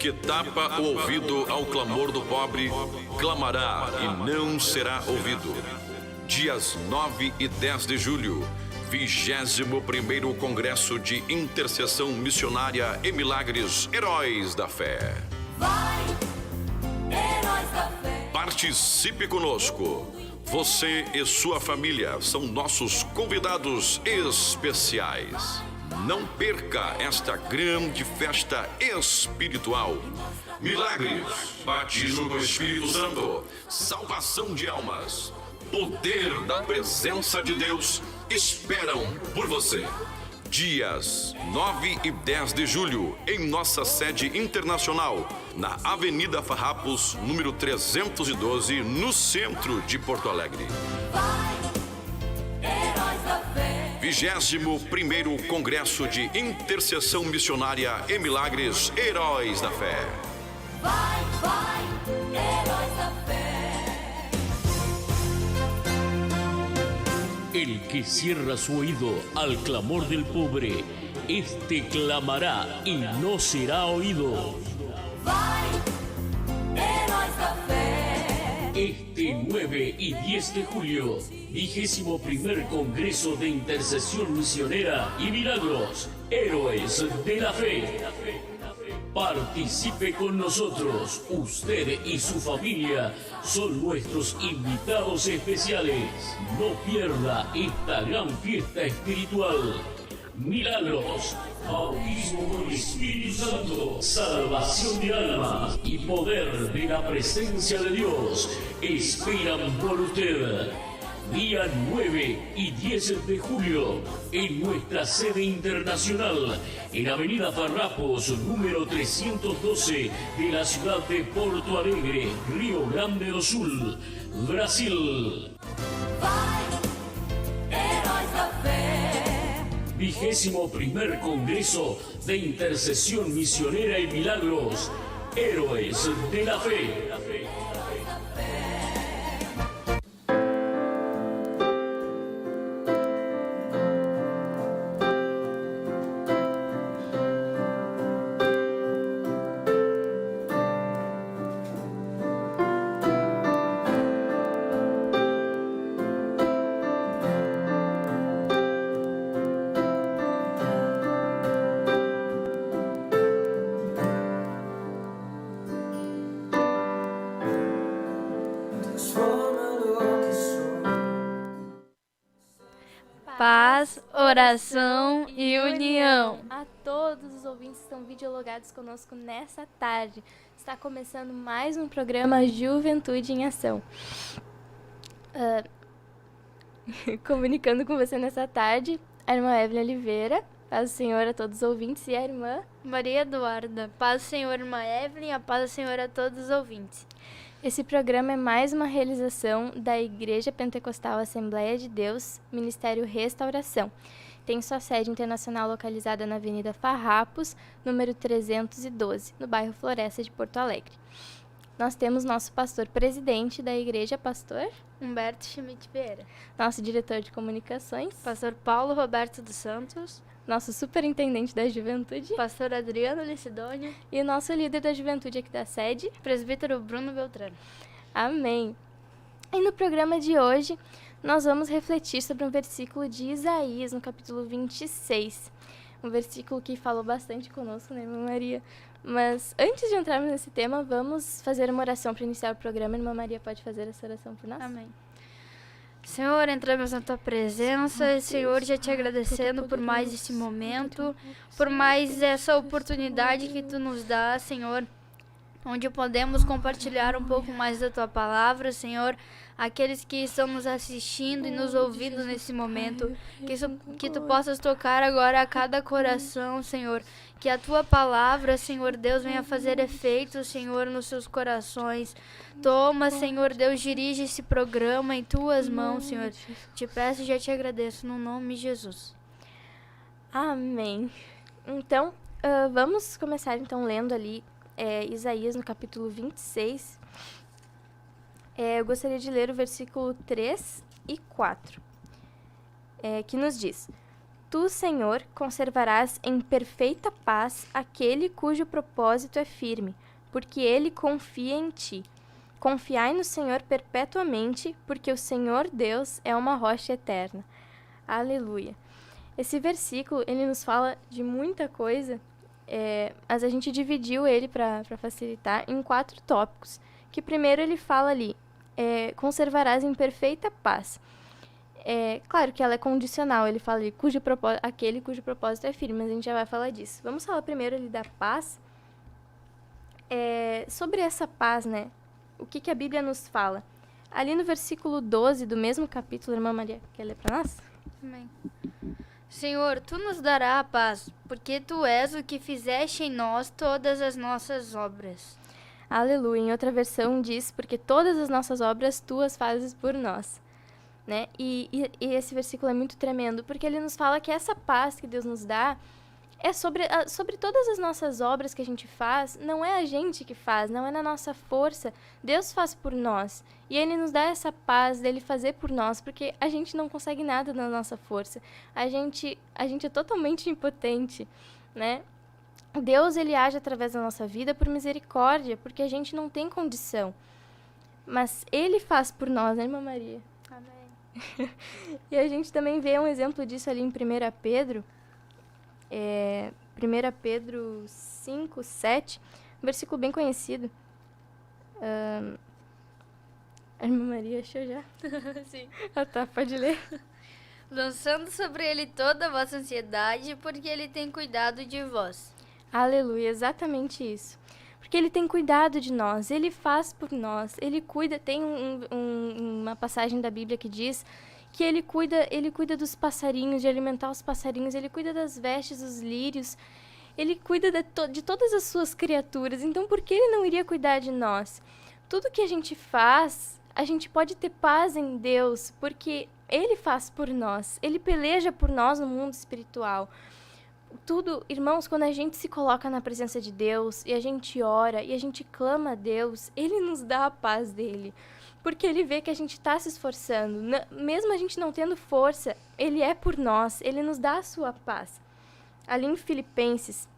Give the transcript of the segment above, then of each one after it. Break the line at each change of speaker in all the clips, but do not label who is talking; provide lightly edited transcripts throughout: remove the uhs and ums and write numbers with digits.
que tapa o ouvido ao clamor do pobre, clamará e não será ouvido. Dias 9 e 10 de julho, 21º Congresso de Intercessão Missionária e Milagres Heróis da Fé.
Vai, Heróis da Fé.
Participe conosco. Você e sua família são nossos convidados especiais. Não perca esta grande festa espiritual. Milagres, batismo do Espírito Santo, salvação de almas, poder da presença de Deus esperam por você. Dias 9 e 10 de julho, em nossa sede internacional, na Avenida Farrapos, número 312, no centro de Porto Alegre.
Vai, Heróis da Fé.
21º Congresso de Intercessão Missionária e Milagres Heróis da Fé.
Vai, Heróis da Fé.
El que cierra su oído al clamor del pobre, este clamará y no será oído.
Vai, Heróis da Fé.
Este 9 y 10 de julio, 21º Congreso de Intercesión Misionera y Milagros, Héroes de la Fe. Participe con nosotros. Usted y su familia son nuestros invitados especiales. No pierda esta gran fiesta espiritual. Milagros, bautismo con el Espíritu Santo, salvación de almas y poder de la presencia de Dios esperan por usted. Día 9 y 10 de julio, en nuestra sede internacional, en Avenida Farrapos, número 312, de la ciudad de Porto Alegre, Río Grande do Sul, Brasil.
Vai, Heróis da Fé.
21º Congreso de Intercesión Misionera y Milagros, Héroes de la Fe.
Paz, oração e união.
A todos os ouvintes que estão videologados conosco nessa tarde. Está começando mais um programa Juventude em Ação. Comunicando com você nessa tarde, a irmã Evelyn Oliveira, paz do Senhor a todos os ouvintes, e a irmã
Maria Eduarda, paz do Senhor, irmã Evelyn, a paz do Senhor a todos os ouvintes.
Esse programa é mais uma realização da Igreja Pentecostal Assembleia de Deus, Ministério Restauração. Tem sua sede internacional localizada na Avenida Farrapos, número 312, no bairro Floresta de Porto Alegre. Nós temos nosso pastor presidente da igreja, pastor
Humberto Schmidt Vieira.
Nosso diretor de comunicações,
pastor Paulo Roberto dos Santos.
Nosso superintendente da juventude,
pastor Adriano Licidônio.
E o nosso líder da juventude aqui da sede,
presbítero Bruno Beltrano.
Amém. E no programa de hoje, nós vamos refletir sobre um versículo de Isaías, no capítulo 26. Um versículo que falou bastante conosco, né, irmã Maria? Mas antes de entrarmos nesse tema, vamos fazer uma oração para iniciar o programa. Irmã Maria, pode fazer essa oração por nós?
Amém. Senhor, entramos na Tua presença, Senhor, já te agradecendo por mais esse momento, por mais essa oportunidade que Tu nos dá, Senhor, onde podemos compartilhar um pouco mais da Tua palavra, Senhor, aqueles que estão nos assistindo e nos ouvindo nesse momento, que Tu possas tocar agora a cada coração, Senhor, que a Tua palavra, Senhor Deus, venha fazer efeito, Senhor, nos seus corações. Toma, Senhor Deus, dirige esse programa em Tuas mãos, Senhor. Te peço e já te agradeço, no nome de Jesus.
Amém. Então, vamos começar então lendo ali Isaías no capítulo 26. Eu gostaria de ler o versículo 3 e 4, que nos diz: Tu, Senhor, conservarás em perfeita paz aquele cujo propósito é firme, porque ele confia em ti. Confiai no Senhor perpetuamente, porque o Senhor Deus é uma rocha eterna. Aleluia. Esse versículo, ele nos fala de muita coisa, mas a gente dividiu ele para facilitar em 4 tópicos. Que primeiro ele fala ali, conservarás em perfeita paz. Claro que ela é condicional, ele fala ali, aquele cujo propósito é firme, mas a gente já vai falar disso. Vamos falar primeiro ali da paz. Sobre essa paz, né? O que a Bíblia nos fala? Ali no versículo 12 do mesmo capítulo, irmã Maria, quer ler para nós?
Amém. Senhor, tu nos dará a paz, porque tu és o que fizeste em nós todas as nossas obras.
Aleluia. Em outra versão diz, porque todas as nossas obras tu as fazes por nós. Né? E esse versículo é muito tremendo, porque ele nos fala que essa paz que Deus nos dá é sobre todas as nossas obras que a gente faz, não é a gente que faz, não é na nossa força, Deus faz por nós. E Ele nos dá essa paz dele fazer por nós, porque a gente não consegue nada na nossa força. A gente é totalmente impotente, né? Deus, ele age através da nossa vida por misericórdia, porque a gente não tem condição. Mas Ele faz por nós, né, irmã Maria?
Amém.
E a gente também vê um exemplo disso ali em 1 Pedro, 1 Pedro 5, 7, um versículo bem conhecido. A irmã Maria achou já?
Sim.
Ah, tá, pode ler.
Lançando sobre ele toda a vossa ansiedade, porque ele tem cuidado de vós.
Aleluia, exatamente isso. Porque ele tem cuidado de nós, ele faz por nós, ele cuida. Tem uma passagem da Bíblia que diz que ele cuida dos passarinhos, de alimentar os passarinhos, ele cuida das vestes, dos lírios, ele cuida de todas as suas criaturas. Então, por que ele não iria cuidar de nós? Tudo que a gente faz, a gente pode ter paz em Deus, porque ele faz por nós, ele peleja por nós no mundo espiritual. Tudo, irmãos, quando a gente se coloca na presença de Deus, e a gente ora, e a gente clama a Deus, ele nos dá a paz dele. Porque ele vê que a gente está se esforçando. Mesmo a gente não tendo força, ele é por nós, ele nos dá a sua paz. Ali em Filipenses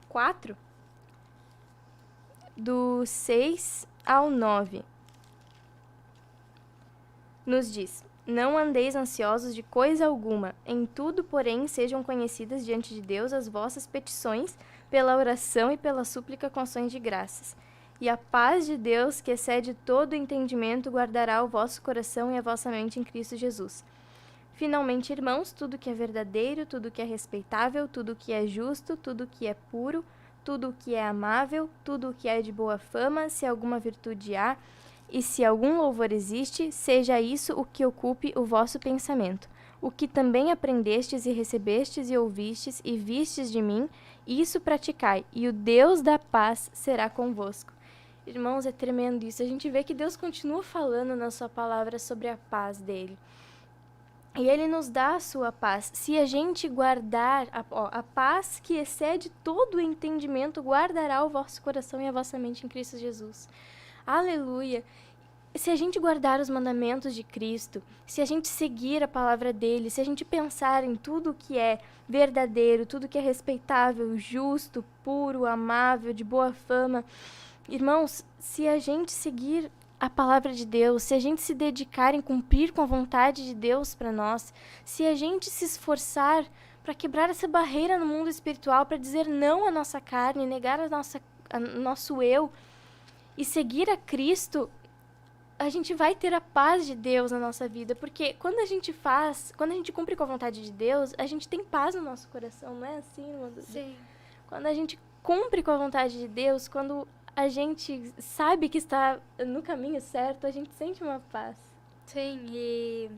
4, do 6 ao 9, nos diz: Não andeis ansiosos de coisa alguma, em tudo, porém, sejam conhecidas diante de Deus as vossas petições, pela oração e pela súplica com ações de graças. E a paz de Deus, que excede todo o entendimento, guardará o vosso coração e a vossa mente em Cristo Jesus. Finalmente, irmãos, tudo que é verdadeiro, tudo que é respeitável, tudo que é justo, tudo que é puro, tudo que é amável, tudo que é de boa fama, se alguma virtude há, e se algum louvor existe, seja isso o que ocupe o vosso pensamento. O que também aprendestes e recebestes e ouvistes e vistes de mim, isso praticai, e o Deus da paz será convosco. Irmãos, é tremendo isso. A gente vê que Deus continua falando na sua palavra sobre a paz dele. E ele nos dá a sua paz. Se a gente guardar a paz que excede todo o entendimento, guardará o vosso coração e a vossa mente em Cristo Jesus. Aleluia! Se a gente guardar os mandamentos de Cristo, se a gente seguir a palavra dele, se a gente pensar em tudo que é verdadeiro, tudo que é respeitável, justo, puro, amável, de boa fama, irmãos, se a gente seguir a palavra de Deus, se a gente se dedicar em cumprir com a vontade de Deus para nós, se a gente se esforçar para quebrar essa barreira no mundo espiritual, para dizer não à nossa carne, negar nosso eu e seguir a Cristo, a gente vai ter a paz de Deus na nossa vida, porque quando a gente cumpre com a vontade de Deus, a gente tem paz no nosso coração, não é assim, irmã?
Sim.
Quando a gente cumpre com a vontade de Deus, quando a gente sabe que está no caminho certo, a gente sente uma paz.
Sim, e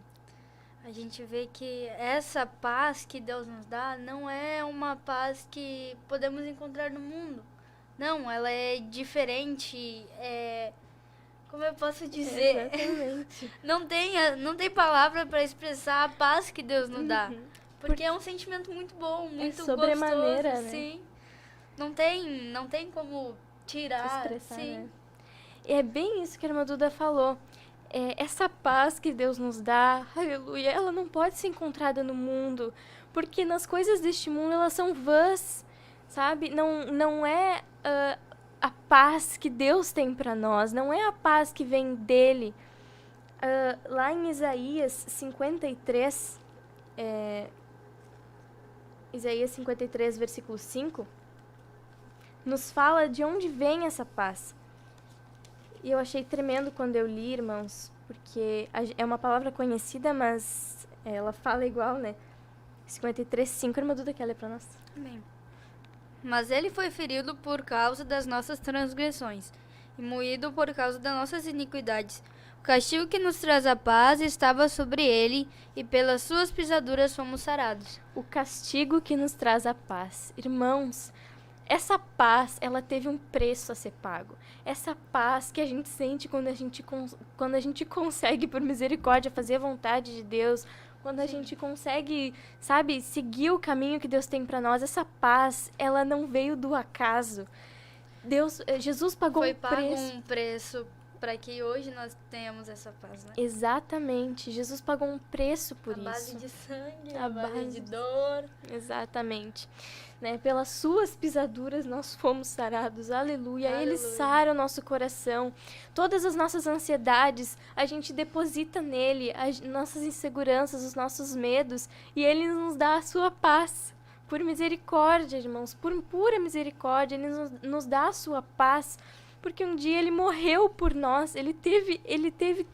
a gente vê que essa paz que Deus nos dá não é uma paz que podemos encontrar no mundo. Não, ela é diferente, como eu posso dizer?
Exatamente.
Não tem palavra para expressar a paz que Deus nos dá. Porque é um sentimento muito bom, muito
sobremaneira,
gostoso,
né?
sim. Não tem como tirar,
Expressar,
sim.
né? É bem isso que a irmã Duda falou. essa paz que Deus nos dá, aleluia, ela não pode ser encontrada no mundo, porque nas coisas deste mundo elas são vãs, sabe? Não é a paz que Deus tem para nós, não é a paz que vem dele. Lá em Isaías 53, Isaías 53, versículo 5, nos fala de onde vem essa paz. E eu achei tremendo quando eu li, irmãos, porque é uma palavra conhecida, mas ela fala igual, né? 53, 5, irmã Duda, quer ler pra nós?
Amém. Mas ele foi ferido por causa das nossas transgressões e moído por causa das nossas iniquidades. O castigo que nos traz a paz estava sobre ele, e pelas suas pisaduras fomos sarados.
O castigo que nos traz a paz. Irmãos, essa paz, ela teve um preço a ser pago. Essa paz que a gente sente quando a gente consegue, por misericórdia, fazer a vontade de Deus, quando a gente consegue, sabe, seguir o caminho que Deus tem para nós, essa paz, ela não veio do acaso. Jesus pagou
Foi
um
pago
preço.
um preço para que hoje nós tenhamos essa paz, né?
Exatamente. Jesus pagou um preço por
A
isso.
base de sangue,
A
a base
base
de
de-
dor.
Exatamente. Né? Pelas suas pisaduras nós fomos sarados. Aleluia. Ele
Aleluia.
sara o nosso coração. Todas as nossas ansiedades, a gente deposita nele, as nossas inseguranças, os nossos medos, e ele nos dá a sua paz. Por misericórdia, irmãos, por pura misericórdia, ele nos dá a sua paz. Porque um dia ele morreu por nós, ele teve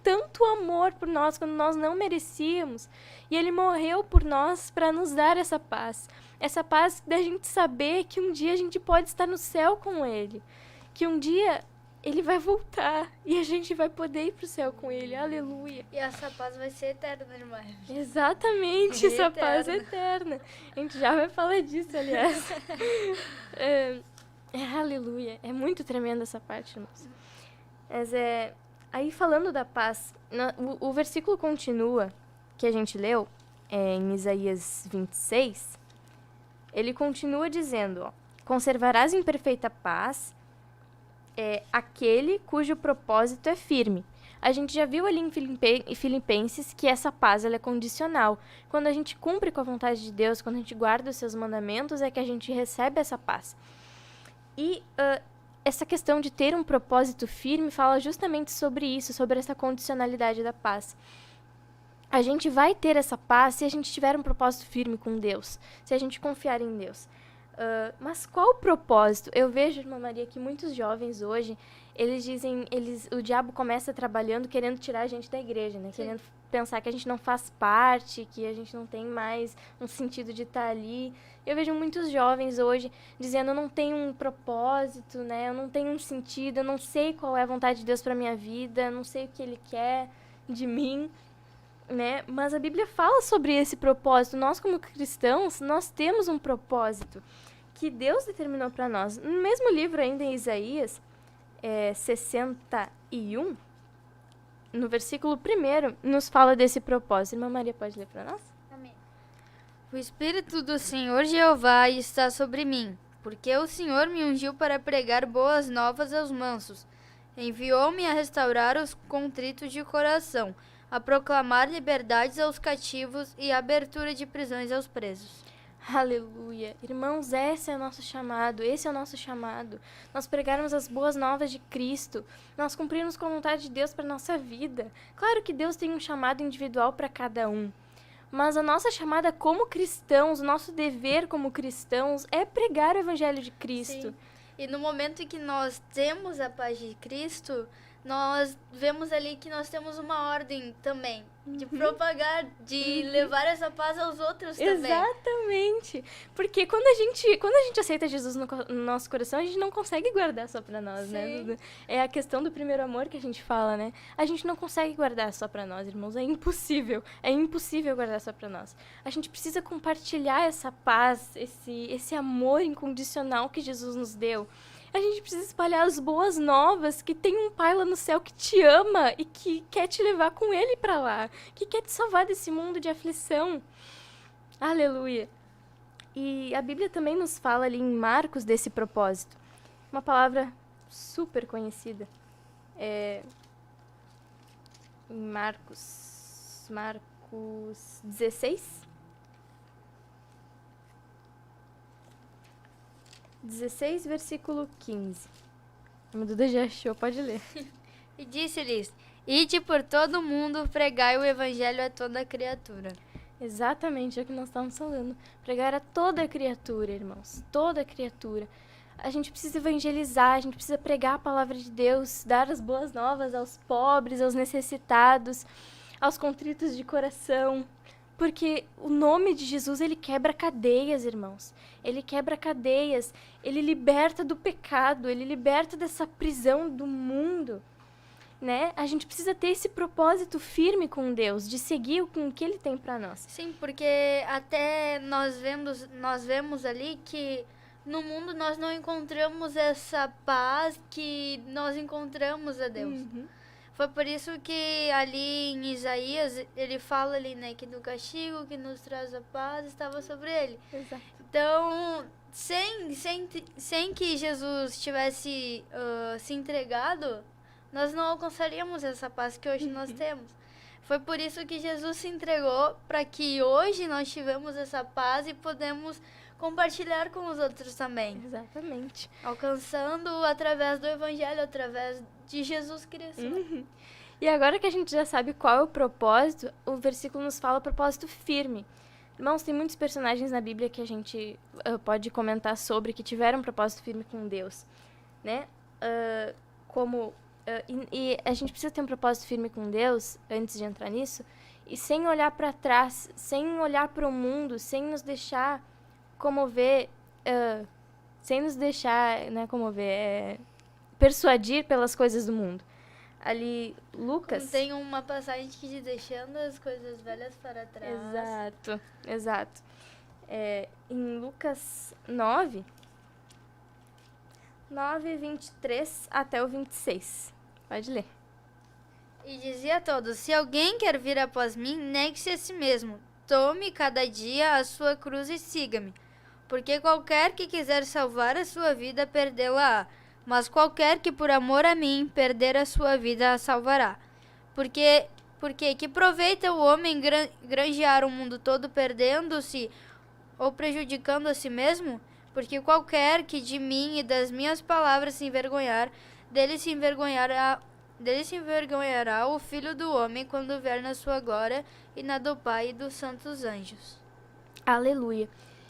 tanto amor por nós quando nós não merecíamos. E ele morreu por nós para nos dar essa paz. Essa paz da gente saber que um dia a gente pode estar no céu com ele. Que um dia ele vai voltar e a gente vai poder ir pro céu com ele. Aleluia.
E essa paz vai ser eterna, irmã.
Exatamente, essa paz
Eterna.
eterna. A gente já vai falar disso, aliás. Aleluia. É muito tremenda essa parte, irmãos. Mas aí falando da paz, o versículo continua, que a gente leu, em Isaías 26, ele continua dizendo, ó, conservarás em perfeita paz aquele cujo propósito é firme. A gente já viu ali em Filipenses que essa paz ela é condicional. Quando a gente cumpre com a vontade de Deus, quando a gente guarda os seus mandamentos, é que a gente recebe essa paz. E essa questão de ter um propósito firme fala justamente sobre isso, sobre essa condicionalidade da paz. A gente vai ter essa paz se a gente tiver um propósito firme com Deus, se a gente confiar em Deus. Mas qual o propósito? Eu vejo, irmã Maria, que muitos jovens hoje, eles dizem, o diabo começa trabalhando, querendo tirar a gente da igreja, né?
Sim.
Querendo pensar que a gente não faz parte, que a gente não tem mais um sentido de estar ali. Eu vejo muitos jovens hoje dizendo, eu não tenho um propósito, né? Eu não tenho um sentido, eu não sei qual é a vontade de Deus para minha vida, eu não sei o que Ele quer de mim, né? Mas a Bíblia fala sobre esse propósito. Nós, como cristãos, nós temos um propósito que Deus determinou para nós. No mesmo livro, ainda em Isaías 61, no versículo 1, nos fala desse propósito. Irmã Maria, pode ler para nós?
Amém. O Espírito do Senhor Jeová está sobre mim, porque o Senhor me ungiu para pregar boas novas aos mansos. Enviou-me a restaurar os contritos de coração, a proclamar liberdades aos cativos e abertura de prisões aos presos.
Aleluia. Irmãos, esse é o nosso chamado, esse é o nosso chamado. Nós pregarmos as boas novas de Cristo, nós cumprirmos com a vontade de Deus para a nossa vida. Claro que Deus tem um chamado individual para cada um, mas a nossa chamada como cristãos, o nosso dever como cristãos é pregar o Evangelho de Cristo.
Sim. E no momento em que nós temos a paz de Cristo, nós vemos ali que nós temos uma ordem também de propagar, de levar essa paz aos outros também.
Exatamente. Porque quando a gente aceita Jesus no nosso coração, a gente não consegue guardar só pra nós, né,
Sim.
Duda? É a questão do primeiro amor que a gente fala, né? A gente não consegue guardar só pra nós, irmãos. É impossível. É impossível guardar só pra nós. A gente precisa compartilhar essa paz, esse amor incondicional que Jesus nos deu. A gente precisa espalhar as boas novas, que tem um pai lá no céu que te ama e que quer te levar com ele pra lá, que quer te salvar desse mundo de aflição. Aleluia. E a Bíblia também nos fala ali em Marcos desse propósito. Uma palavra super conhecida. em Marcos 16. 16, versículo 15. A Duda já achou, pode ler.
E disse-lhes: Ide por todo o mundo, pregai o evangelho a toda criatura.
Exatamente, é o que nós estamos falando. Pregar a toda criatura, irmãos. Toda criatura. A gente precisa evangelizar, a gente precisa pregar a palavra de Deus, dar as boas novas aos pobres, aos necessitados, aos contritos de coração. Porque o nome de Jesus, ele quebra cadeias, irmãos. Ele quebra cadeias, ele liberta do pecado, ele liberta dessa prisão do mundo. Né? A gente precisa ter esse propósito firme com Deus, de seguir com o que Ele tem para nós.
Sim, porque até nós vemos ali que no mundo nós não encontramos essa paz que nós encontramos a Deus. Foi por isso que ali em Isaías, ele fala ali, né, que no castigo que nos traz a paz estava sobre ele.
Exato.
Então, sem que Jesus tivesse se entregado, nós não alcançaríamos essa paz que hoje nós temos. Foi por isso que Jesus se entregou, para que hoje nós tivemos essa paz e podemos compartilhar com os outros também.
Exatamente.
Alcançando através do Evangelho, através de Jesus Cristo.
E agora que a gente já sabe qual é o propósito, o versículo nos fala propósito firme. Irmãos, tem muitos personagens na Bíblia que a gente pode comentar sobre, que tiveram propósito firme com Deus, né? E a gente precisa ter um propósito firme com Deus, antes de entrar nisso, e sem olhar para trás, sem olhar para o mundo, sem nos deixar comover, persuadir pelas coisas do mundo. Ali, Lucas...
Tem uma passagem que diz, deixando as coisas velhas para trás.
Exato. Em Lucas 9, 23 até o 26. Pode ler.
E dizia a todos: se alguém quer vir após mim, negue-se a si mesmo. Tome cada dia a sua cruz e siga-me. Porque qualquer que quiser salvar a sua vida, perdê-la-á. Mas qualquer que por amor a mim perder a sua vida, a salvará. Porque que proveita o homem granjear o mundo todo, perdendo-se ou prejudicando a si mesmo? Porque qualquer que de mim e das minhas palavras se envergonhar, dele se envergonhará o Filho do Homem quando vier na sua glória e na do Pai e dos santos anjos.
Aleluia.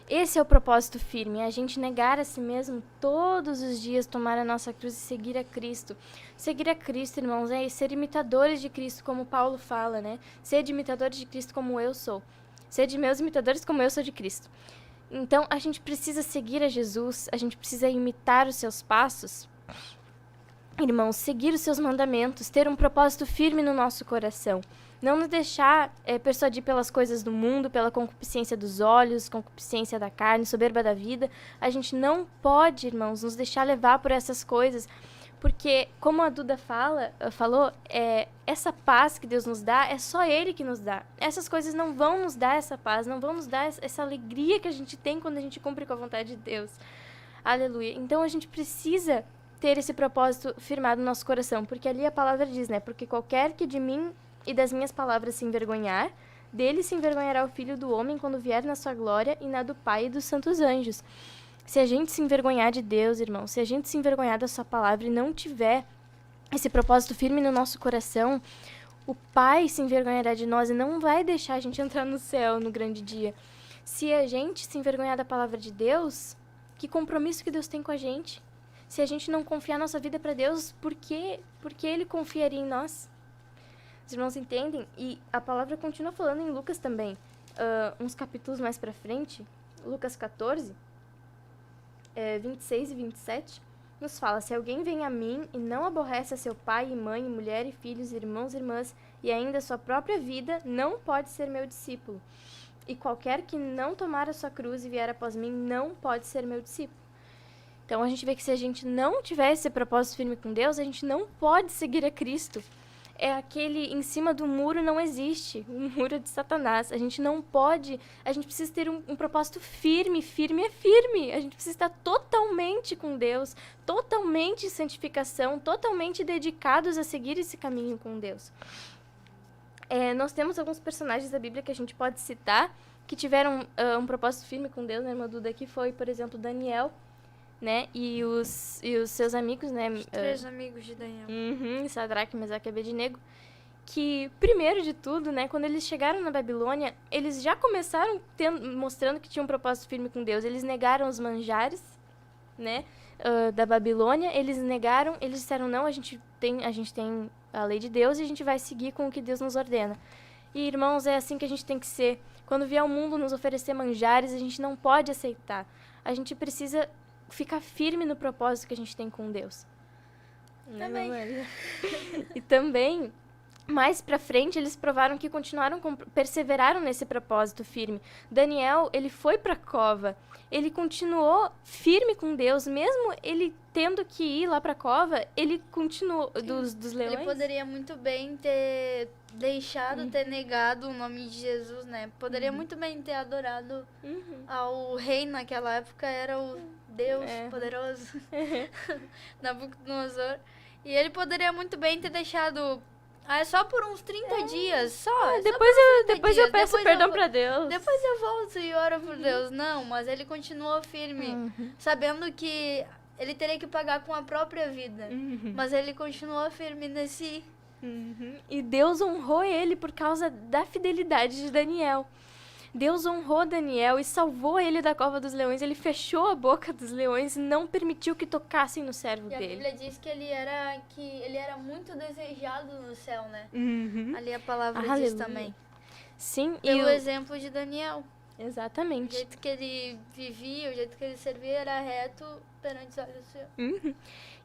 Esse é o propósito firme, a gente negar a si mesmo todos os dias, tomar a nossa cruz e seguir a Cristo. Seguir a Cristo, irmãos, é ser imitadores de Cristo, como Paulo fala, né? Ser imitadores de Cristo como eu sou. Ser de meus imitadores como eu sou de Cristo. Então, a gente precisa seguir a Jesus, a gente precisa imitar os seus passos. Irmãos, seguir os seus mandamentos, ter um propósito firme no nosso coração. Não nos deixar persuadir pelas coisas do mundo, pela concupiscência dos olhos, concupiscência da carne, soberba da vida. A gente não pode, irmãos, nos deixar levar por essas coisas, porque, como a Duda falou, essa paz que Deus nos dá, é só Ele que nos dá. Essas coisas não vão nos dar essa paz, não vão nos dar essa alegria que a gente tem quando a gente cumpre com a vontade de Deus. Aleluia. Então, a gente precisa ter esse propósito firmado no nosso coração, porque ali a palavra diz, né? Porque qualquer que de mim e das minhas palavras se envergonhar, dele se envergonhará o Filho do Homem quando vier na sua glória e na do Pai e dos santos anjos. Se a gente se envergonhar de Deus, irmão, se a gente se envergonhar da sua palavra e não tiver esse propósito firme no nosso coração, o Pai se envergonhará de nós e não vai deixar a gente entrar no céu no grande dia. Se a gente se envergonhar da palavra de Deus, que compromisso que Deus tem com a gente? Se a gente não confiar nossa vida para Deus, por que Ele confiaria em nós? Os irmãos entendem? E a palavra continua falando em Lucas também. Uns capítulos mais para frente, Lucas 14, 26 e 27, nos fala: se alguém vem a mim e não aborrece a seu pai e mãe, mulher e filhos, irmãos e irmãs, e ainda a sua própria vida, não pode ser meu discípulo. E qualquer que não tomar a sua cruz e vier após mim, não pode ser meu discípulo. Então a gente vê que se a gente não tiver esse propósito firme com Deus, a gente não pode seguir a Cristo. É aquele em cima do muro não existe, o muro de Satanás. A gente não pode, a gente precisa ter um propósito firme, firme é firme. A gente precisa estar totalmente com Deus, totalmente em santificação, totalmente dedicados a seguir esse caminho com Deus. Nós temos alguns personagens da Bíblia que a gente pode citar, que tiveram um propósito firme com Deus, né, irmã Duda? Que foi, por exemplo, Daniel, né? E os seus amigos, né?
Os 3 amigos de Daniel.
Sadraque, Mesaque e Abednego. Que, primeiro de tudo, né, quando eles chegaram na Babilônia, eles já começaram mostrando que tinham um propósito firme com Deus. Eles negaram os manjares, né, da Babilônia. Eles negaram, eles disseram, não, a gente tem a lei de Deus e a gente vai seguir com o que Deus nos ordena. E, irmãos, é assim que a gente tem que ser. Quando vier o mundo nos oferecer manjares, a gente não pode aceitar. A gente precisa ficar firme no propósito que a gente tem com Deus.
Também.
E também, mais pra frente, eles provaram que perseveraram nesse propósito firme. Daniel, ele foi pra cova. Ele continuou firme com Deus, mesmo ele tendo que ir lá pra cova, ele continuou dos leões.
Ele poderia muito bem ter deixado, ter negado o nome de Jesus, né? Poderia muito bem ter adorado ao rei naquela época, era o Deus poderoso, Nabucodonosor. E ele poderia muito bem ter deixado só por uns 30 dias, só.
Depois eu peço perdão pra Deus.
Depois eu volto e oro por Deus. Não, mas ele continuou firme, sabendo que ele teria que pagar com a própria vida. Mas ele continuou firme nesse...
E Deus honrou ele por causa da fidelidade de Daniel. Deus honrou Daniel e salvou ele da cova dos leões. Ele fechou a boca dos leões e não permitiu que tocassem no servo dele.
E a Bíblia diz que ele era muito desejado no céu, né? Ali a palavra diz também.
Sim.
Pelo exemplo de Daniel.
Exatamente.
O jeito que ele vivia, o jeito que ele servia era reto perante os olhos do Senhor.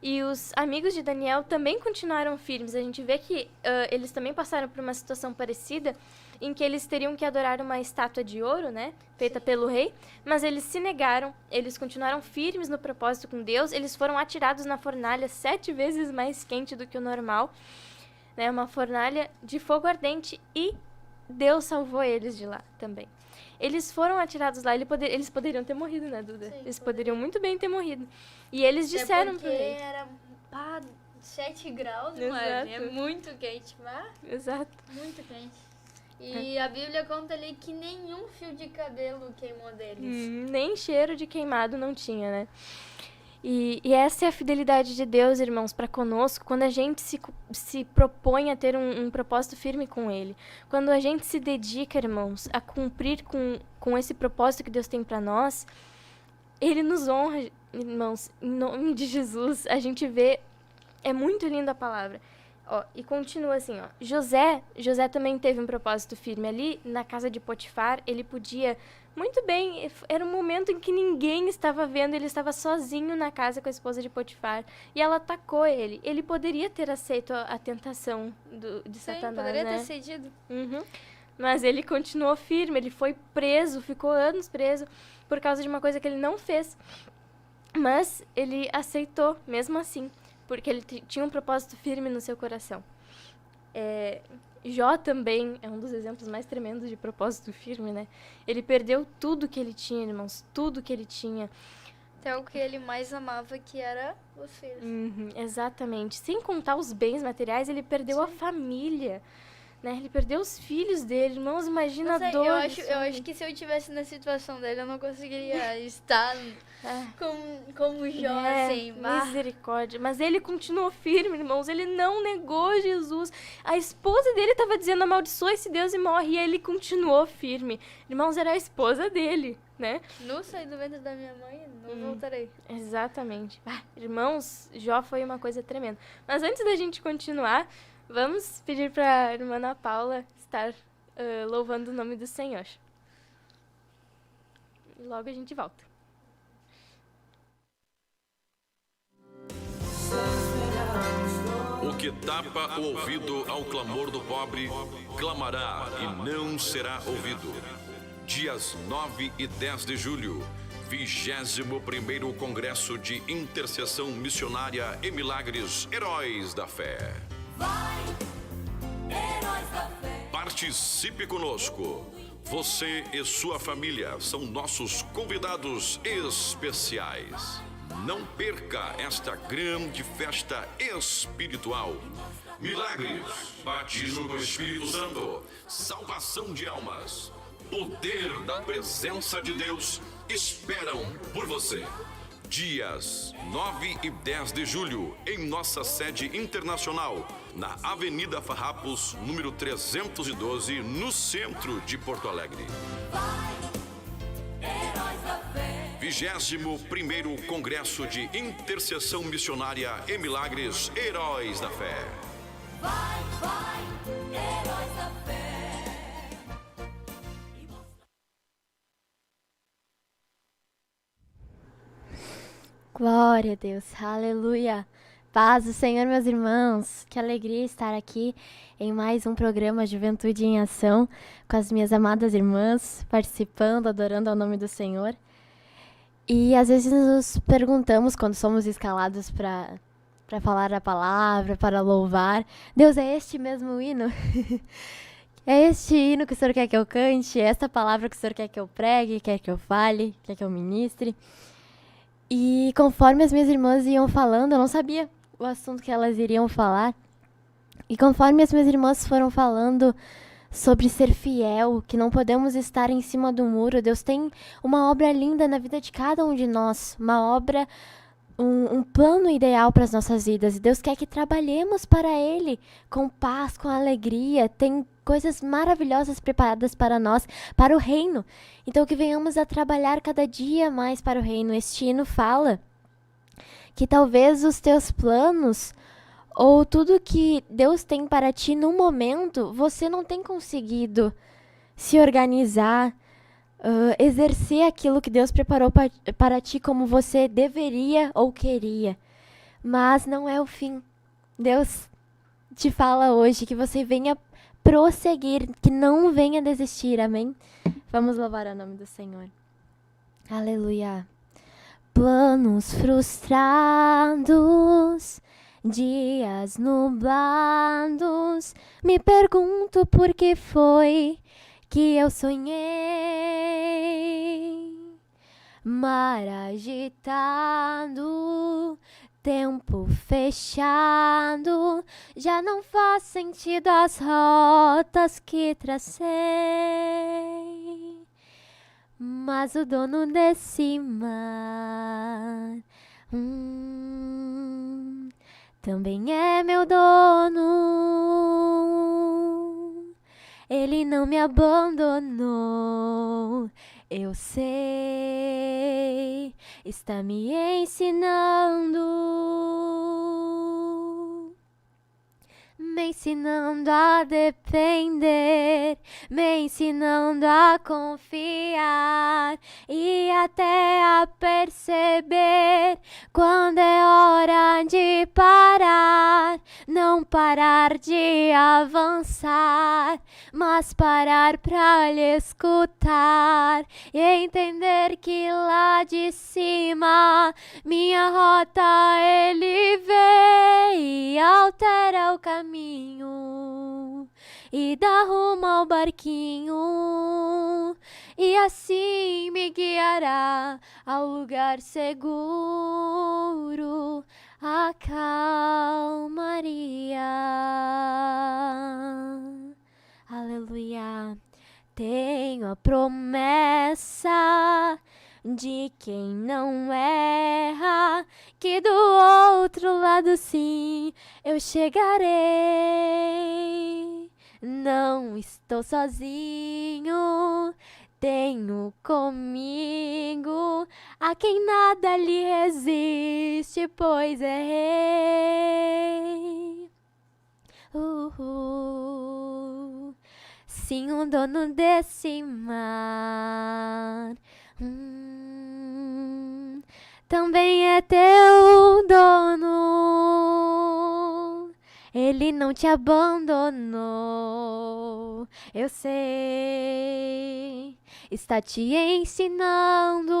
E os amigos de Daniel também continuaram firmes. A gente vê que eles também passaram por uma situação parecida, em que eles teriam que adorar uma estátua de ouro, né, feita pelo rei, mas eles se negaram, eles continuaram firmes no propósito com Deus, eles foram atirados na fornalha 7 vezes mais quente do que o normal, né, uma fornalha de fogo ardente, e Deus salvou eles de lá também. Eles foram atirados lá, eles poderiam ter morrido, né, Duda?
Sim,
eles poderiam muito bem ter morrido. E eles disseram pro rei.
Era 7 graus,
Exato.
mano, é muito quente,
Exato.
muito quente. E a Bíblia conta ali que nenhum fio de cabelo queimou deles.
Nem cheiro de queimado não tinha, né? E essa é a fidelidade de Deus, irmãos, para conosco, quando a gente se propõe a ter um propósito firme com Ele. Quando a gente se dedica, irmãos, a cumprir com esse propósito que Deus tem para nós, Ele nos honra, irmãos, em nome de Jesus. A gente vê, é muito linda a palavra. E continua assim, José também teve um propósito firme ali na casa de Potifar. Ele podia, muito bem, era um momento em que ninguém estava vendo, ele estava sozinho na casa com a esposa de Potifar, e ela atacou ele. Ele poderia ter aceito a tentação de Satanás,
poderia
né?
ter cedido.
Mas ele continuou firme, ele foi preso, ficou anos preso por causa de uma coisa que ele não fez. Mas ele aceitou, mesmo assim, porque ele tinha um propósito firme no seu coração. Jó também é um dos exemplos mais tremendos de propósito firme, né? Ele perdeu tudo que ele tinha, irmãos, tudo que ele tinha.
Até o que ele mais amava, que era os filhos.
Exatamente. Sem contar os bens materiais, ele perdeu a família, né? Ele perdeu os filhos dele, irmãos, imagina a dor.
Eu acho que se eu estivesse na situação dele, eu não conseguiria estar como Jó, assim.
Misericórdia. Mas ele continuou firme, irmãos, ele não negou Jesus. A esposa dele estava dizendo, amaldiçoa esse Deus e morre, e ele continuou firme. Irmãos, era a esposa dele, né?
Não saí do ventre da minha mãe, não voltarei.
Exatamente. Irmãos, Jó foi uma coisa tremenda. Mas antes da gente continuar, vamos pedir para a irmã Ana Paula estar louvando o nome do Senhor. E logo a gente volta.
O que tapa o ouvido ao clamor do pobre, clamará e não será ouvido. Dias 9 e 10 de julho, 21º Congresso de Intercessão Missionária e Milagres Heróis da Fé.
Vai, Heróis da Fé.
Participe conosco. Você e sua família são nossos convidados especiais. Não perca esta grande festa espiritual. Milagres, batismo com o Espírito Santo, salvação de almas, poder da presença de Deus esperam por você. Dias 9 e 10 de julho, em nossa sede internacional, na Avenida Farrapos, número 312, no centro de Porto Alegre.
Heróis da fé.
21º Congresso de Intercessão Missionária e Milagres, Heróis da Fé.
Vai, heróis da fé.
Glória a Deus, aleluia. Paz do Senhor, meus irmãos. Que alegria estar aqui em mais um programa Juventude em Ação, com as minhas amadas irmãs, participando, adorando ao nome do Senhor. E às vezes nos perguntamos, quando somos escalados para falar a palavra, para louvar, Deus, é este mesmo hino? É este hino que o Senhor quer que eu cante? É esta palavra que o Senhor quer que eu pregue, quer que eu fale, quer que eu ministre? E conforme as minhas irmãs iam falando, eu não sabia o assunto que elas iriam falar. E conforme as minhas irmãs foram falando sobre ser fiel, que não podemos estar em cima do muro, Deus tem uma obra linda na vida de cada um de nós, uma obra, um plano ideal para as nossas vidas. E Deus quer que trabalhemos para Ele com paz, com alegria. Tem coisas maravilhosas preparadas para nós, para o reino. Então que venhamos a trabalhar cada dia mais para o reino. Este hino fala que talvez os teus planos ou tudo que Deus tem para ti no momento, você não tem conseguido se organizar, exercer aquilo que Deus preparou para ti como você deveria ou queria. Mas não é o fim. Deus te fala hoje que você venha prosseguir, que não venha desistir, amém? Vamos louvar o nome do Senhor. Aleluia. Planos frustrados, dias nublados, me pergunto por que foi que eu sonhei. Mar agitado, tempo fechado, já não faz sentido as rotas que tracei. Mas o dono desse mar também é meu dono. Ele não me abandonou, eu sei, está me ensinando. Me ensinando a depender, me ensinando a confiar e até a perceber quando é hora de parar. Não parar de avançar, mas parar pra lhe escutar e entender que lá de cima minha rota ele vê e altera o caminho e dá rumo ao barquinho, e assim me guiará ao lugar seguro, a calmaria. Aleluia. Tenho a promessa de quem não erra, que do outro lado sim eu chegarei. Não estou sozinho, tenho comigo a quem nada lhe resiste, pois é rei. Sim, o dono desse mar também é teu dono. Ele não te abandonou, eu sei, está te ensinando.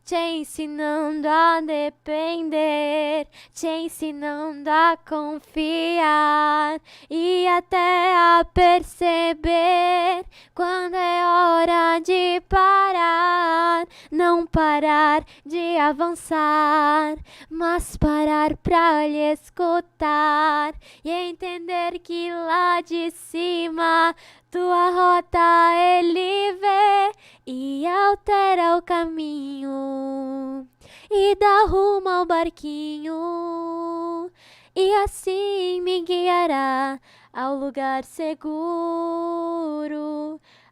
te ensinando a depender, te ensinando a confiar e até a perceber quando é hora de parar. Não parar de avançar, mas parar pra lhe escutar e entender que lá de cima tua rota ele vê e altera o caminho e dá rumo ao barquinho e assim me guiará ao lugar seguro,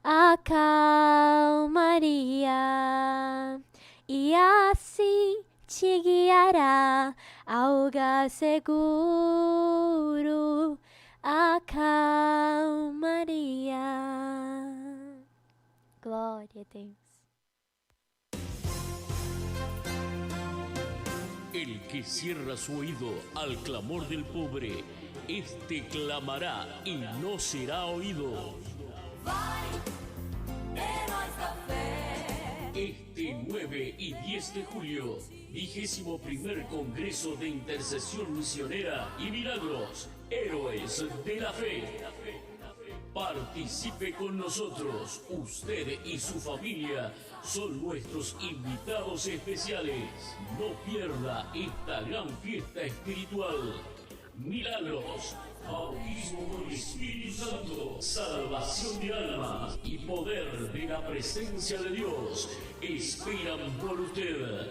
a calmaria e assim te guiará ao lugar seguro, a calmaria. Glória a Deus.
El que cierra su oído al clamor del pobre, este clamará y no será oído.
Heróis da Fé.
Este 9 y 10 de julio, 21º Congreso de Intercesión Misionera y Milagros, Héroes de la Fe. Participe con nosotros, usted y su familia son nuestros invitados especiales. No pierda esta gran fiesta espiritual. Milagros, bautismo con el Espíritu Santo, salvación de almas y poder de la presencia de Dios esperan por usted.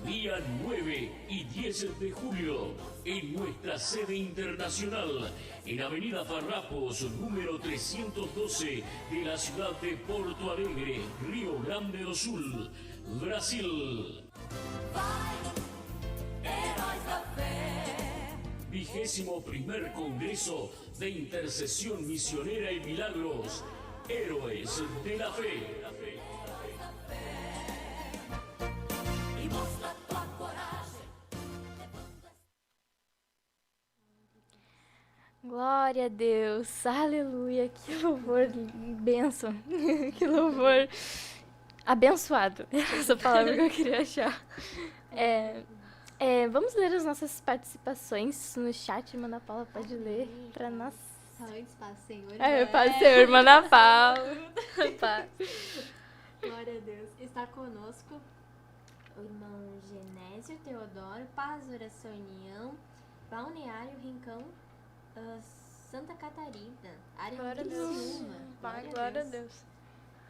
Día 9 y 10 de julio, en nuestra sede internacional, en Avenida Farrapos, número 312, de la ciudad de Porto Alegre, Río Grande do Sul, Brasil.
Heróis da Fé.
21º Congreso de Intercesión Misionera y Milagros, Héroes de la Fe.
E mostra tua coragem.
Glória a Deus, aleluia, que louvor, bênção, que louvor abençoado, essa palavra que eu queria achar. Vamos ler as nossas participações no chat, irmã Ana Paula pode ler para nós.
Antes, paz, Senhor.
Paz, Senhor, irmã Ana Paula. Paz.
Glória a Deus. Está conosco o irmão Genésio Teodoro, Paz, Oração e União, Balneário Rincão, Santa Catarina, área
Glória a
de
Deus.
Criciúma.
Pai, glória a Deus.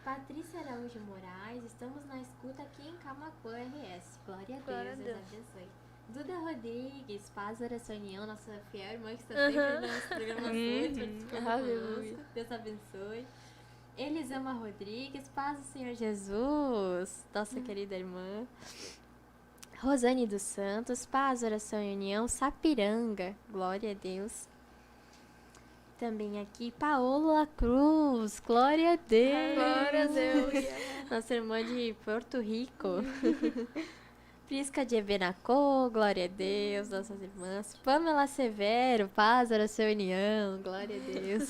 Patrícia Araújo Moraes, estamos na escuta aqui em Camaquã, RS. Glória a
Glória a
Deus,
Deus.
Deus abençoe. Duda Rodrigues, Paz, Oração e União, nossa fiel irmã que está sempre nas programações, participando
Aleluia.
conosco. Deus abençoe. Elisama Rodrigues, Paz do Senhor Jesus, nossa querida irmã. Rosane dos Santos, Paz, Oração e União, Sapiranga, glória a Deus. Também aqui, Paola Cruz, glória a Deus.
Glória a Deus.
Nossa irmã de Porto Rico. Prisca de Ebenacô, glória a Deus, nossas irmãs. Pamela Severo, Paz, Oração e União, glória a Deus.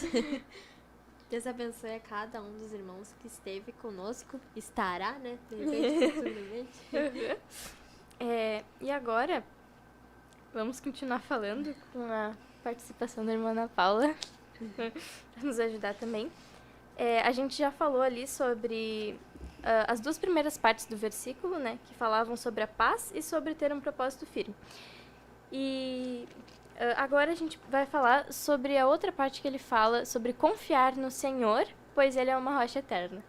Deus abençoe a cada um dos irmãos que esteve conosco. Estará, né? De repente, futuramente.
E agora, vamos continuar falando com a participação da irmã Ana Paula, para nos ajudar também. A gente já falou ali sobre as duas primeiras partes do versículo, né, que falavam sobre a paz e sobre ter um propósito firme. E agora a gente vai falar sobre a outra parte que ele fala sobre confiar no Senhor, pois Ele é uma rocha eterna.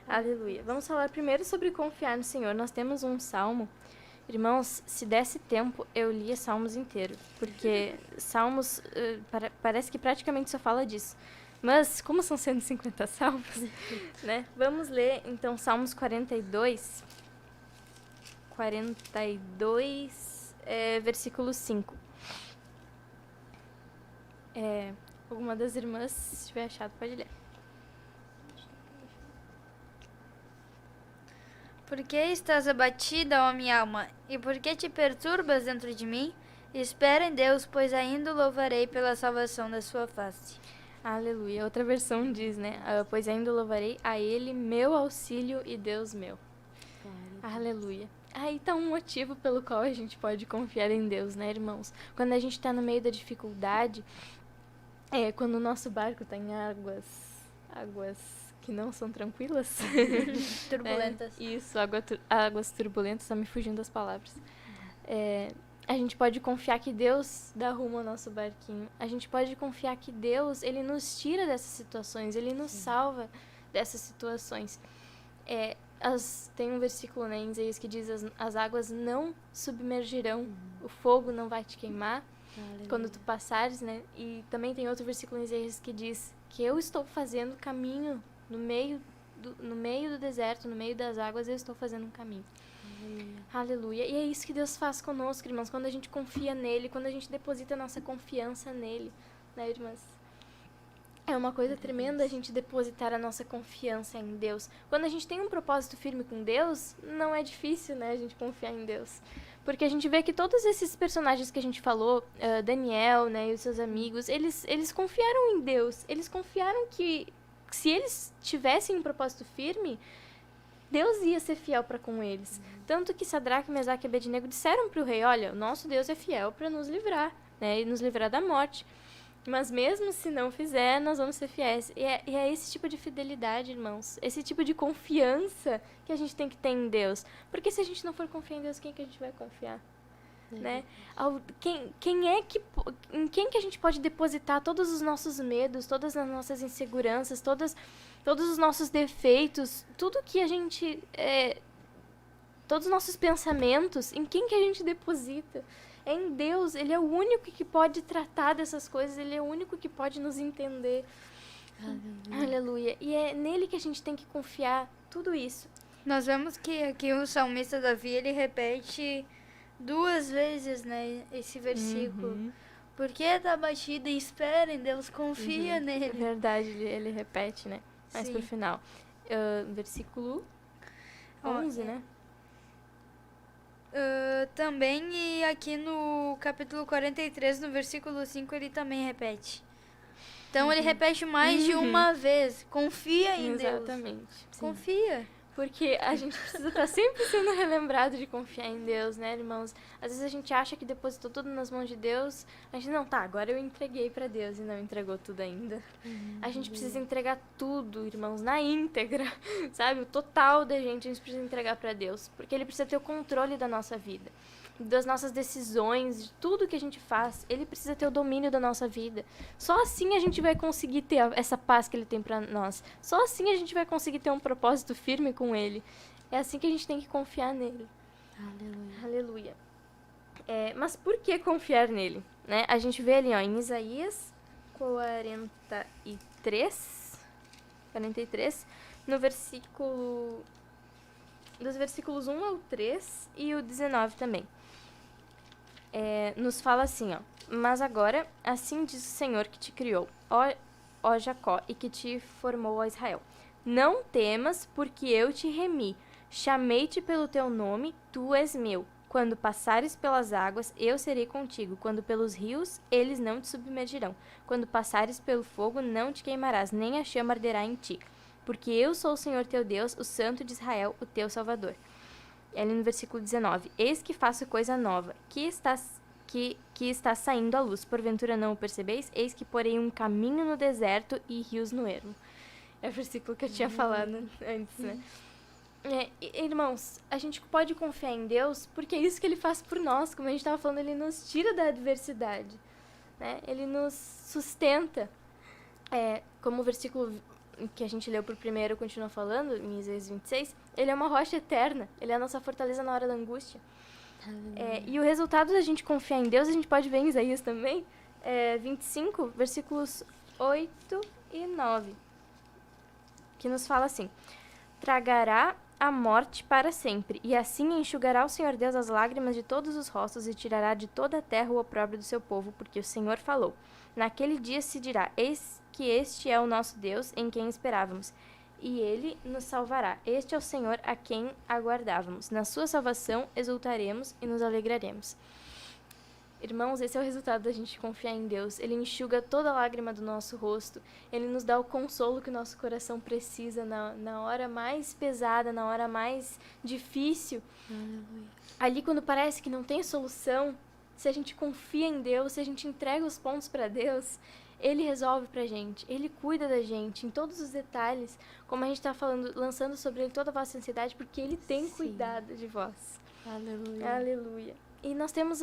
Aleluia. Vamos falar primeiro sobre confiar no Senhor. Nós temos um salmo. Irmãos, se desse tempo, eu lia Salmos inteiro, porque Salmos parece que praticamente só fala disso. Mas, como são 150 salmos, né? Vamos ler, então, Salmos 42, versículo 5. Alguma das irmãs, se tiver achado, pode ler.
Por que estás abatida, ó minha alma? E por que te perturbas dentro de mim? Espera em Deus, pois ainda o louvarei pela salvação da sua face.
Aleluia. Outra versão diz, né? Pois ainda louvarei a Ele, meu auxílio e Deus meu.
Glória
Aleluia. Aí tá um motivo pelo qual a gente pode confiar em Deus, né, irmãos? Quando a gente tá no meio da dificuldade, quando o nosso barco tá em águas que não são tranquilas.
Turbulentas.
Isso, águas turbulentas, tá me fugindo das palavras. A gente pode confiar que Deus dá rumo ao nosso barquinho. A gente pode confiar que Deus, ele nos tira dessas situações, ele nos salva dessas situações. Tem um versículo, né, em Isaías que diz: as águas não submergirão, o fogo não vai te queimar quando tu passares, né? E também tem outro versículo em Isaías que diz que eu estou fazendo caminho no meio do deserto, no meio das águas, eu estou fazendo um caminho. Aleluia. E é isso que Deus faz conosco, irmãos, quando a gente confia nele, quando a gente deposita a nossa confiança nele, né, irmãs? É uma coisa tremenda a gente depositar a nossa confiança em Deus. Quando a gente tem um propósito firme com Deus, não é difícil, né, a gente confiar em Deus. Porque a gente vê que todos esses personagens que a gente falou, Daniel, né, e os seus amigos, eles confiaram em Deus. Eles confiaram que se eles tivessem um propósito firme, Deus ia ser fiel para com eles. Tanto que Sadraque, Mesaque e Abednego disseram para o rei: olha, o nosso Deus é fiel para nos livrar, né, e nos livrar da morte. Mas mesmo se não fizer, nós vamos ser fiéis. E é esse tipo de fidelidade, irmãos. Esse tipo de confiança que a gente tem que ter em Deus. Porque se a gente não for confiar em Deus, quem que a gente vai confiar? Né? Em quem que a gente pode depositar todos os nossos medos, todas as nossas inseguranças, todos os nossos defeitos, tudo que a gente... todos os nossos pensamentos, em quem que a gente deposita? É em Deus. Ele é o único que pode tratar dessas coisas, ele é o único que pode nos entender. Aleluia. E é nele que a gente tem que confiar tudo isso.
Nós vemos que aqui o salmista Davi, ele repete 2 vezes, né, esse versículo. Porque tá batida e espera em Deus, confia nele.
É verdade, ele repete, né? Mas
Sim.
pro final. Versículo 11, né?
Também, e aqui no capítulo 43, no versículo 5, ele também repete. Então ele repete mais de uma vez. Confia em Deus.
Exatamente. Sim.
Confia.
Porque a gente precisa estar sempre sendo relembrado de confiar em Deus, né, irmãos? Às vezes a gente acha que depositou tudo nas mãos de Deus. A gente, não, tá, agora eu entreguei pra Deus e não entregou tudo ainda. A gente precisa entregar tudo, irmãos, na íntegra, sabe? O total da gente a gente precisa entregar pra Deus. Porque Ele precisa ter o controle da nossa vida, das nossas decisões, de tudo que a gente faz. Ele precisa ter o domínio da nossa vida. Só assim a gente vai conseguir ter essa paz que Ele tem pra nós. Só assim a gente vai conseguir ter um propósito firme com Ele. É assim que a gente tem que confiar nele. Aleluia. Mas por que confiar nele? Né? A gente vê ali, ó, em Isaías 43, no versículo... dos versículos 1 ao 3 e o 19 também. Nos fala assim, ó: mas agora, assim diz o Senhor que te criou, ó Jacó, e que te formou, ó Israel. Não temas, porque eu te remi. Chamei-te pelo teu nome, tu és meu. Quando passares pelas águas, eu serei contigo. Quando pelos rios, eles não te submergirão. Quando passares pelo fogo, não te queimarás, nem a chama arderá em ti. Porque eu sou o Senhor teu Deus, o Santo de Israel, o teu Salvador. Ali no versículo 19: eis que faço coisa nova, que está saindo à luz. Porventura não o percebeis? Eis que porei um caminho no deserto e rios no ermo. É o versículo que eu tinha falado antes, né? Irmãos, a gente pode confiar em Deus porque é isso que Ele faz por nós. Como a gente estava falando, Ele nos tira da adversidade, né? Ele nos sustenta. Como o versículo que a gente leu por primeiro continua falando, em Isaías 26, Ele é uma rocha eterna. Ele é a nossa fortaleza na hora da angústia. E o resultado da gente confiar em Deus, a gente pode ver em Isaías também, 25, versículos 8 e 9, que nos fala assim: tragará a morte para sempre, e assim enxugará o Senhor Deus as lágrimas de todos os rostos e tirará de toda a terra o opróbrio do seu povo, porque o Senhor falou. Naquele dia se dirá: eis que este é o nosso Deus, em quem esperávamos, e Ele nos salvará. Este é o Senhor a quem aguardávamos. Na sua salvação exultaremos e nos alegraremos. Irmãos, esse é o resultado da gente confiar em Deus. Ele enxuga toda a lágrima do nosso rosto. Ele nos dá o consolo que o nosso coração precisa na hora mais pesada, na hora mais difícil. Ali quando parece que não tem solução, se a gente confia em Deus, se a gente entrega os pontos para Deus, Ele resolve pra gente. Ele cuida da gente em todos os detalhes, como a gente tá falando, lançando sobre Ele toda a vossa ansiedade, porque Ele tem cuidado de vós.
Aleluia.
Aleluia. E nós temos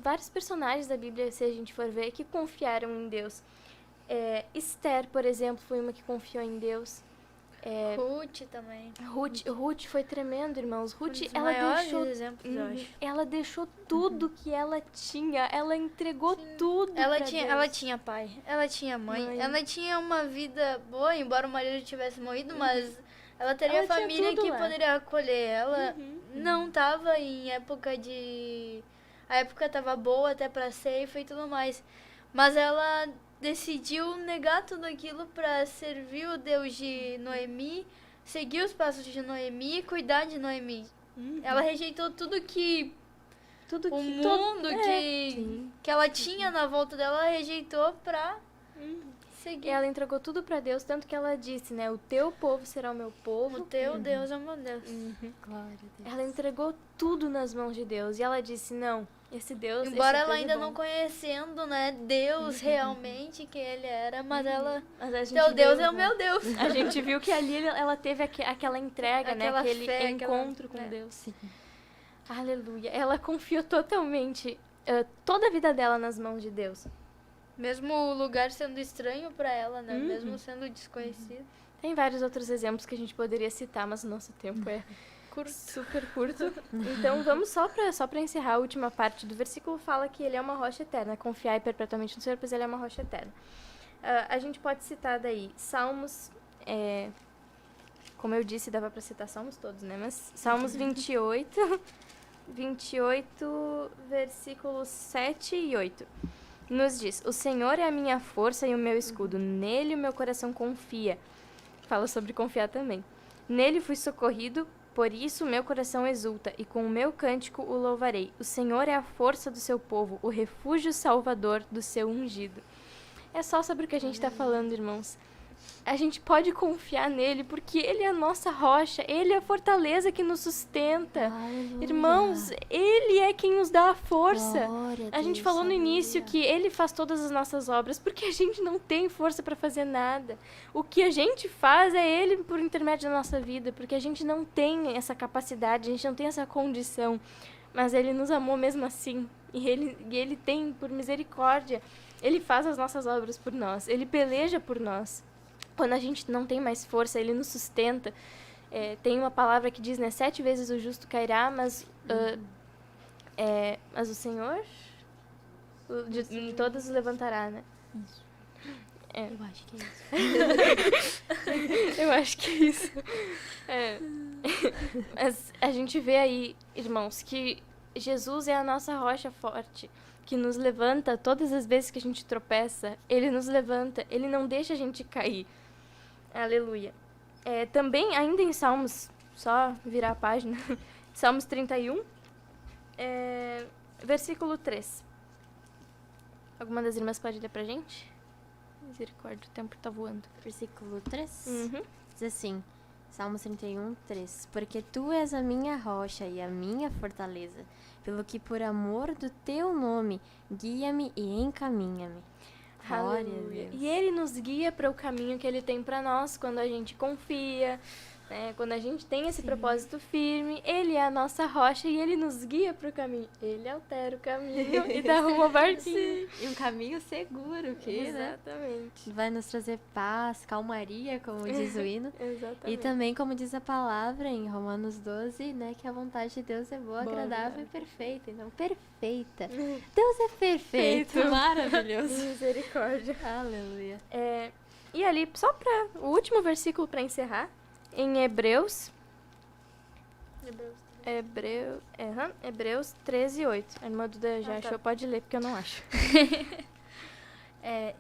vários personagens da Bíblia, se a gente for ver, que confiaram em Deus. Esther, por exemplo, foi uma que confiou em Deus.
Ruth também.
Ruth foi tremendo, irmãos. Ruth,
Um dos
ela
maiores
deixou...
exemplos, eu acho.
Ela deixou tudo que ela tinha. Ela entregou tudo
Ela
pra
tinha,
Deus.
ela tinha pai, ela tinha mãe, ela tinha uma vida boa, embora o marido tivesse morrido, mas ela teria
Ela tinha
família
tudo
que
lá.
poderia acolher ela. Não tava em época de... A época tava boa até pra ceifa e tudo mais. Mas ela decidiu negar tudo aquilo pra servir o Deus de Noemi, seguir os passos de Noemi e cuidar de Noemi. Ela rejeitou tudo que
Tudo
o
que
mundo
sim.
que ela tinha na volta dela, ela rejeitou pra
E
seguir.
ela entregou tudo pra Deus, tanto que ela disse, né? O teu povo será o meu povo.
O teu Deus é o meu Deus.
Glória a Deus.
Ela entregou tudo nas mãos de Deus. E ela disse, não, esse Deus...
Embora
esse
ela
Deus
ainda
é bom.
não conhecendo, né, Deus realmente que ele era, mas ela...
Mas a gente
Teu Deus
viu,
é o
né?
meu Deus.
A gente viu que ali ela teve aquela entrega, né?
Aquela
Aquele
fé,
encontro com
né?
Deus. Aleluia. Ela confiou totalmente toda a vida dela nas mãos de Deus.
Mesmo o lugar sendo estranho pra ela, né, mesmo sendo desconhecido.
Tem vários outros exemplos que a gente poderia citar, mas o nosso tempo é super curto. Então vamos só pra encerrar a última parte do versículo, fala que ele é uma rocha eterna. Confiai perpetuamente no Senhor, pois ele é uma rocha eterna. A gente pode citar daí Salmos, como eu disse, dava pra citar Salmos todos, né? Mas Salmos 28, versículos 7 e 8. Nos diz, o Senhor é a minha força e o meu escudo, nele o meu coração confia. Fala sobre confiar também. Nele fui socorrido, por isso o meu coração exulta, e com o meu cântico o louvarei. O Senhor é a força do seu povo, o refúgio salvador do seu ungido. É só sobre o que a gente está falando, irmãos. A gente pode confiar nele, porque ele é a nossa rocha, ele é a fortaleza que nos sustenta.
Aleluia.
Irmãos, ele é quem nos dá a força.
Glória
A gente
Deus,
falou no
aleluia.
início que ele faz todas as nossas obras, porque a gente não tem força para fazer nada. O que a gente faz é ele por intermédio da nossa vida, porque a gente não tem essa capacidade, a gente não tem essa condição. Mas ele nos amou mesmo assim. E ele tem, por misericórdia, ele faz as nossas obras por nós. Ele peleja por nós. Quando a gente não tem mais força, ele nos sustenta. Tem uma palavra que diz, né? 7 vezes o justo cairá, mas o Senhor de todas os levantará, né?
Eu acho que é isso.
Eu acho que é isso. Mas a gente vê aí, irmãos, que Jesus é a nossa rocha forte, que nos levanta todas as vezes que a gente tropeça. Ele nos levanta, ele não deixa a gente cair. Aleluia. Também, ainda em Salmos, só virar a página, Salmos 31, versículo 3. Alguma das irmãs pode ler pra gente? Misericórdia, o tempo tá voando.
Versículo 3. Diz assim, Salmos 31, 3. Porque tu és a minha rocha e a minha fortaleza, pelo que por amor do teu nome, guia-me e encaminha-me. Glória a
Aleluia.
Deus.
E ele nos guia para o caminho que ele tem para nós quando a gente confia, né? Quando a gente tem esse propósito firme. Ele é a nossa rocha e ele nos guia para o caminho. Ele altera o caminho e dá rumo ao barquinho.
E um caminho seguro, que, né?
Exatamente.
Vai nos trazer paz, calmaria, como diz o hino.
Exatamente.
E também, como diz a palavra em Romanos 12, né, que a vontade de Deus é boa, agradável e perfeita. Então, perfeita. Deus é perfeito, maravilhoso.
Misericórdia.
Aleluia.
E ali, só para o último versículo para encerrar, em Hebreus 13, 8. A irmã Duda já achou, pode ler, porque eu não acho.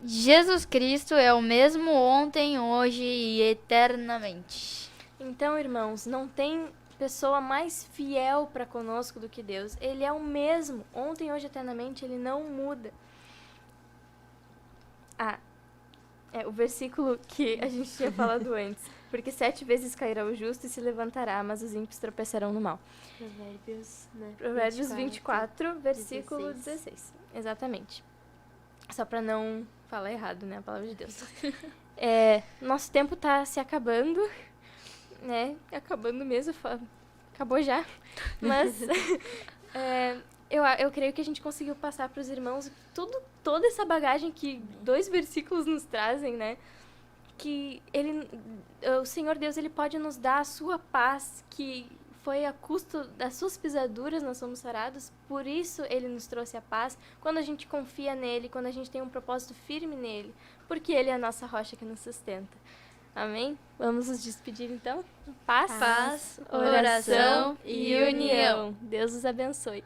Jesus Cristo é o mesmo ontem, hoje e eternamente.
Então, irmãos, não tem pessoa mais fiel para conosco do que Deus. Ele é o mesmo, ontem, hoje, eternamente, ele não muda. É o versículo que a gente tinha falado antes. Porque 7 vezes cairá o justo e se levantará, mas os ímpios tropeçarão no mal.
Provérbios, né?
Provérbios 24, versículo 16. Exatamente. Só para não falar errado, né? A palavra de Deus. Nosso tempo tá se acabando, né? Acabando mesmo. Acabou já. Mas eu creio que a gente conseguiu passar para os irmãos toda essa bagagem que 2 versículos nos trazem, né? Que o Senhor Deus, ele pode nos dar a sua paz, que foi a custo das suas pisaduras nós somos sarados, por isso ele nos trouxe a paz, quando a gente confia nele, quando a gente tem um propósito firme nele, porque ele é a nossa rocha que nos sustenta. Amém? Vamos nos despedir então? Paz, oração e união. Deus os abençoe.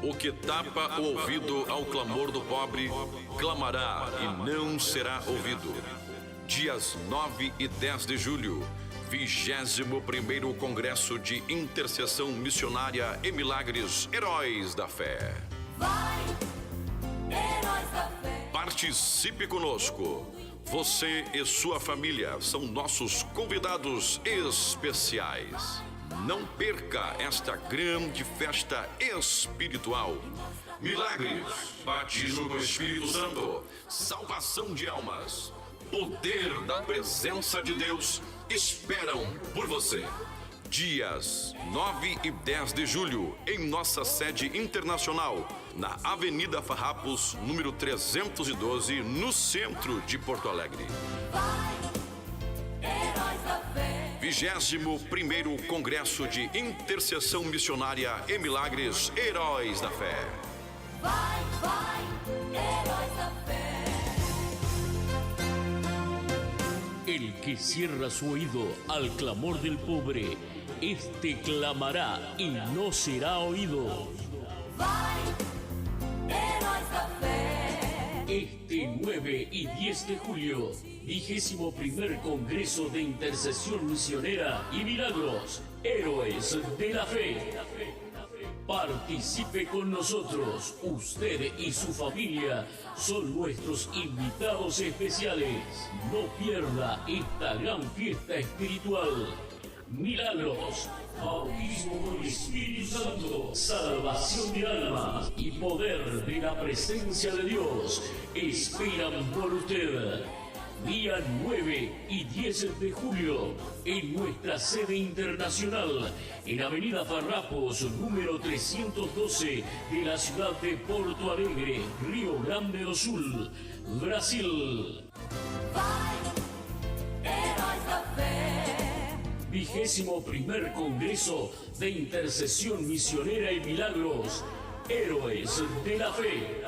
O que tapa o ouvido ao clamor do pobre, clamará e não será ouvido. Dias 9 e 10 de julho, 21º Congresso de Intercessão Missionária e Milagres Heróis da Fé.
Vai, heróis da fé.
Participe conosco. Você e sua família são nossos convidados especiais. Não perca esta grande festa espiritual. Milagres, batismo do Espírito Santo, salvação de almas, poder da presença de Deus esperam por você. Dias 9 e 10 de julho, em nossa sede internacional, na Avenida Farrapos, número 312, no centro de Porto Alegre.
Heróis da fé.
21º Congresso de Intercessão Missionária e Milagres Heróis da Fé.
Vai, heróis da fé.
El que cierra su oído al clamor del pobre, este clamará y no será oído.
Vai, heróis da fé.
Este 9 y 10 de julio, 21º Congreso de Intercesión Misionera y Milagros, Héroes de la Fe. Participe con nosotros. Usted y su familia son nuestros invitados especiales. No pierda esta gran fiesta espiritual. Milagros, bautismo con el Espíritu Santo, salvación de almas y poder de la presencia de Dios esperan por usted. Día 9 y 10 de julio, en nuestra sede internacional, en Avenida Farrapos, número 312, de la ciudad de Porto Alegre, Río Grande do Sul, Brasil.
Heróis da fé.
21º Congreso de Intercesión Misionera y Milagros, Héroes de la Fe.